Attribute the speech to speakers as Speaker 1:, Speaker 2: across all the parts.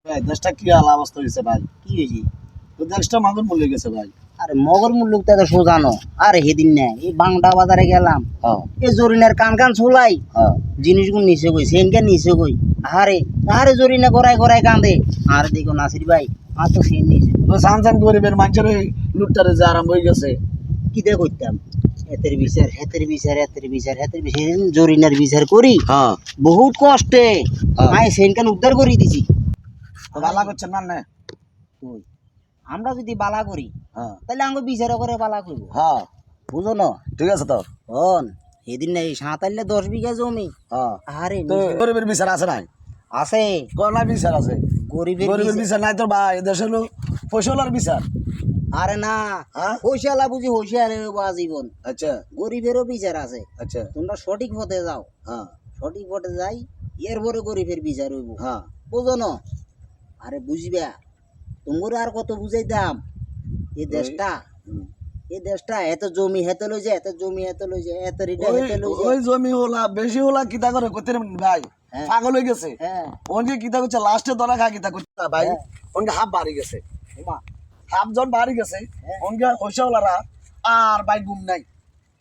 Speaker 1: ভাই দেশটা কি হাল অবস্থা হয়েছে ভাই?
Speaker 2: কি হয়েছে?
Speaker 1: তো দেশটা মাগুর মূল্য গেছে ভাই।
Speaker 2: আরে মগর মুল্লুক তো সোজানো। আরে সেদিন না এই বাংলা বাজারে গেলাম,
Speaker 1: হ্যাঁ
Speaker 2: এই জরিনার কান কান ছোলাই
Speaker 1: হ্যাঁ
Speaker 2: জিনিসগুলো নিচে কই সেনকে নিচে কই। আরে আরে জরিনা গড়াই গড়াই কান্দে। আর দেখো নাসির ভাই আর তো সেন নিচে
Speaker 1: তো সানসান গরিবের মানুষের ওই লুটটারে যে আরাম হয়ে গেছে।
Speaker 2: কি দিয়ে করতাম হেতের বিচার হেতের বিচার হেতের বিচার হেতের বিচার জরিনার বিচার করি
Speaker 1: হ্যাঁ
Speaker 2: বহুত কষ্টে
Speaker 1: হ্যাঁ।
Speaker 2: আমি সেনকান উদ্ধার করে দিছি।
Speaker 1: তো বালা করছেন না না?
Speaker 2: কই, আমরা যদি বালা করি
Speaker 1: হ্যাঁ
Speaker 2: তাহলে আমাকে বিচার করে বালা করবো,
Speaker 1: হ্যাঁ
Speaker 2: বুঝো না?
Speaker 1: ঠিক আছে তো।
Speaker 2: হন সেদিন নাই ৭৭ বিঘা জমি।
Speaker 1: হ্যাঁ
Speaker 2: আরে
Speaker 1: তো গরিবের বিচার আছে নাই?
Speaker 2: আছে
Speaker 1: কোন বিচার আছে?
Speaker 2: গরিবের
Speaker 1: গরিবের
Speaker 2: বিচার।
Speaker 1: বিচার নাই তো ভাই, দেশে হলো ফসলের বিচার।
Speaker 2: আরে না
Speaker 1: হ্যাঁ
Speaker 2: হইসালা বুঝি হইসালে জীবন,
Speaker 1: আচ্ছা
Speaker 2: গরিবেরও বিচার আছে।
Speaker 1: আচ্ছা
Speaker 2: তোমরা সঠিক পথে যাও,
Speaker 1: হ্যাঁ
Speaker 2: সঠিক পথে যাই এরপরে গরিবের বিচার হইব,
Speaker 1: হ্যাঁ
Speaker 2: বুঝো না? আরে বুঝবা তোমরা আর কত বুঝাইতাম এই দেশটা,
Speaker 1: হুম।
Speaker 2: এই দেশটা এত জমি হেতে লই যায়, এত জমি হেতে লই যায়, এত রিটা হেতে লই
Speaker 1: ওই
Speaker 2: যায়।
Speaker 1: জমি হলা বেশি হলা কিতা করে করতে ভাই,
Speaker 2: হ্যাঁ।
Speaker 1: পাগল হয়ে গেছে।
Speaker 2: হ্যাঁ
Speaker 1: ওনকে কিতা করছে লাস্টে ধরা খা কিতা করছে ভাই,
Speaker 2: হ্যাঁ।
Speaker 1: ওনকে হাফ বাড়ি গেছে,
Speaker 2: ওমা,
Speaker 1: হাফ জন বাড়ি গেছে।
Speaker 2: হ্যাঁ।
Speaker 1: ওনকে হইসাওয়ালারা আর ভাই ঘুম নাই,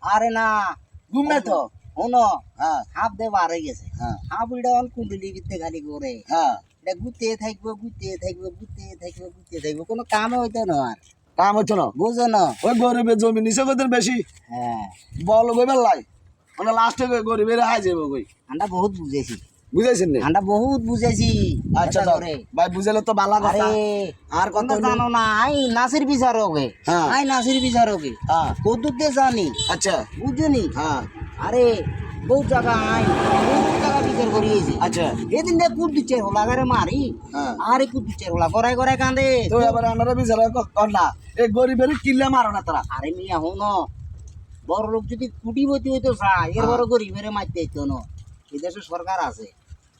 Speaker 2: আরে না
Speaker 1: ঘুম নাই তো।
Speaker 2: শোনো
Speaker 1: হ্যাঁ
Speaker 2: হাফ দে বার হয়ে গেছে,
Speaker 1: হ্যাঁ
Speaker 2: হাফ এটা অন কুণ্ডলি বিদ্যে খালি করে
Speaker 1: হ্যাঁ
Speaker 2: এটা গুতে থাকবো গুতে থাকবো গুতে থাকবো গুতে থাকবো, কোনো কামে হইতো না আর,
Speaker 1: কাম হচ্ছে না।
Speaker 2: বুঝো না?
Speaker 1: ওই গরিবের জমি নিচে কইতে বেশি
Speaker 2: হ্যাঁ
Speaker 1: বল গইবার লাই, মানে লাস্টে গরিবের হাই যাবো কই।
Speaker 2: আমরা বহুত বুঝেছি,
Speaker 1: বুঝাইছেন নি?
Speaker 2: আমরা বহুত বুঝেছি।
Speaker 1: আচ্ছা
Speaker 2: এটা
Speaker 1: তো
Speaker 2: করে
Speaker 1: ভাই বুঝাইলে তো ভালো কথা।
Speaker 2: আরে
Speaker 1: আর কত
Speaker 2: তোমরা জানো না আই নাসির বিচারকে,
Speaker 1: হ্যাঁ।
Speaker 2: আই নাসির বিচারকে
Speaker 1: হ্যাঁ
Speaker 2: কদ্দুতে জানি,
Speaker 1: আচ্ছা
Speaker 2: বুঝুনি?
Speaker 1: হ্যাঁ
Speaker 2: আরে বহুত জায়গা আই বহুত জায়গা বিচার করিয়েছি।
Speaker 1: আচ্ছা
Speaker 2: এদিন দেখ কুট দিচ্ছে হোলা গারে মারি,
Speaker 1: হ্যাঁ।
Speaker 2: আরে কুট দিচ্ছে হোলা গড়াই গড়াই কান্দে।
Speaker 1: তো এবার আনারা বিচারা কর না, এই গরিবের কিল্লা মারো না তারা।
Speaker 2: আরে মিয়া হন বড় লোক যদি কুটিপতি হইতো চায় এর বড় গরিবের মারতে হইতো না। এই দেশে সরকার আছে,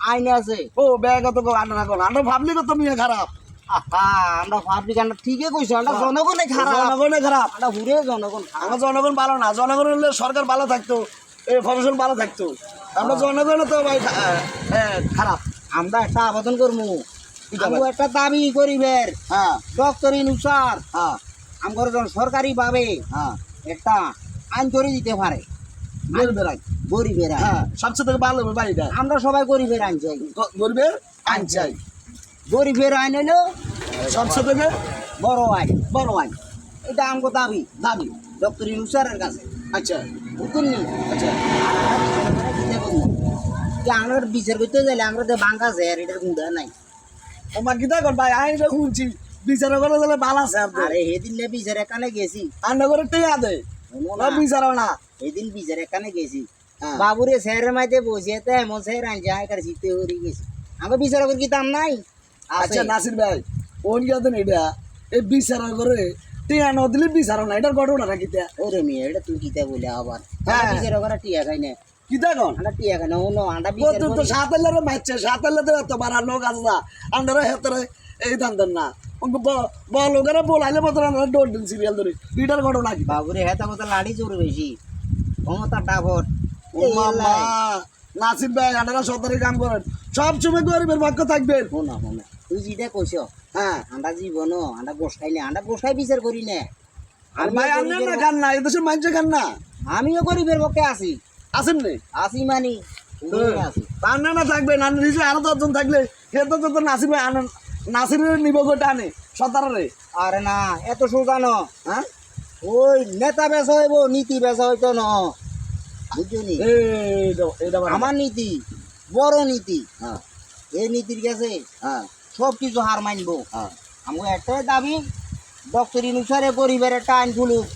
Speaker 2: আইন আছে।
Speaker 1: ও ব্যাগত আনারা কোন আমরা ভাবলি কত মিয়া খারাপ।
Speaker 2: আহা, আমরা পাবলিক আমরা ঠিকই কইছো, আমরা জনগণে খারাপ,
Speaker 1: জনগণে খারাপ,
Speaker 2: আমরা হুরে জনগণ খারাপ।
Speaker 1: আমার জনগণ ভালো না। জনগণ হলে সরকার ভালো থাকতো, এই প্রশাসন ভালো থাকতো। আমরা জনগণ তো ভাই খারাপ।
Speaker 2: আমরা একটা আবেদন করবো,
Speaker 1: কি করবেন?
Speaker 2: আমরা একটা দাবি করিবের
Speaker 1: হ্যাঁ
Speaker 2: ডক্টর ইনুসার
Speaker 1: হ্যাঁ
Speaker 2: আমার সরকারি ভাবে
Speaker 1: হ্যাঁ
Speaker 2: একটা আইন করে দিতে পারে
Speaker 1: গরিবের আইন,
Speaker 2: গরিবের আইন।
Speaker 1: হ্যাঁ সবচেয়ে থেকে ভালো হবে বাড়িটা।
Speaker 2: আমরা সবাই গরিবের আইন চাই,
Speaker 1: গরিবের আইন চাই,
Speaker 2: গরিবের আইন হলো
Speaker 1: সবচেয়ে থেকে
Speaker 2: বড় আইন।
Speaker 1: বড় আইন
Speaker 2: এটা আমার দাবি
Speaker 1: দাবি।
Speaker 2: ডক্টর ইনুসারের কাছে,
Speaker 1: আচ্ছা
Speaker 2: বুঝুন নি?
Speaker 1: আচ্ছা
Speaker 2: আমরা বিচার করতে যাইলে আমরা তো বাঙ্কা আছে আর এটার গুণা নাই।
Speaker 1: আমার কিতা কর ভাই, আইনটা শুনছি বিচার করে দিলে ভালো আছে।
Speaker 2: আরে সেদিন না বিচার এখানে গেছি,
Speaker 1: আন্না করে টেয়া দে বিচার না।
Speaker 2: সেদিন বিচার এখানে গেছি
Speaker 1: হ্যাঁ।
Speaker 2: বাবুরে স্যারের মাঝে বসে তো এমন স্যার আনছে আইকার জিতে হরি গেছি। আমার বিচার করে কি দাম নাই? আছে।
Speaker 1: আচ্ছা নাসির ভাই, ওন গিয়াতেন এটা এই বিচার করে টেয়া ন দিলে বিচার না, এটার ঘটনাটা কিতা?
Speaker 2: ওরে মেয়ে এটা তুই কিতা বলে আবার
Speaker 1: হ্যাঁ।
Speaker 2: বিচার করে টিয়া খাই না,
Speaker 1: কিতা কন
Speaker 2: আমরা টিয়া খাই না অন্য আন্ডা বিচার
Speaker 1: তো
Speaker 2: করি।
Speaker 1: সাতাল্লারে মারছে, সাতাল্লাতে এত বার লোক আছে না, আন্ডারা হেতরে এই দান দেন না। বল ওখানে বলাইলে মতো ডোর দিন সিরিয়াল ধরে দুইটার ঘটনা কি?
Speaker 2: বাবুরে হেতা কথা লাড়ি জোর বেশি ক্ষমতা ডাবর।
Speaker 1: ও মামা নাসির ভাই, আন্ডারা সরকারি কাম করেন, সব সময় গরিবের পক্ষ থাকবেন।
Speaker 2: শোনা শোনা তুই যেটা কইছ
Speaker 1: হ্যাঁ
Speaker 2: আন্ডা জীবন আন্ডা বসাই না, আন্ডা বসাই বিচার করি না।
Speaker 1: আর ভাই আন্না না খান না, এদেশের মানুষে খান না।
Speaker 2: আমিও গরিবের পক্ষে আছি,
Speaker 1: আসেন নি
Speaker 2: আছি মানি আছি।
Speaker 1: আন্না না থাকবে না, নিজে আরো 10 জন থাকলে খেতে তো নাসির ভাই আনেন, নাসিরের নিব গোটা আনে সতারে।
Speaker 2: আরে না এত সোজানো,
Speaker 1: হ্যাঁ
Speaker 2: ওই নেতা বেচা হইব নীতি বেচা হইতো না, বুঝলি?
Speaker 1: এইটা
Speaker 2: আমার নীতি বড় নীতি,
Speaker 1: হ্যাঁ
Speaker 2: এই নীতির কাছে
Speaker 1: হ্যাঁ
Speaker 2: সব কিছু হার মানবো।
Speaker 1: হ্যাঁ
Speaker 2: আমার একটাই দাবি ডক্টর ইনুসারে গরিবের একটা আইন খুলুক।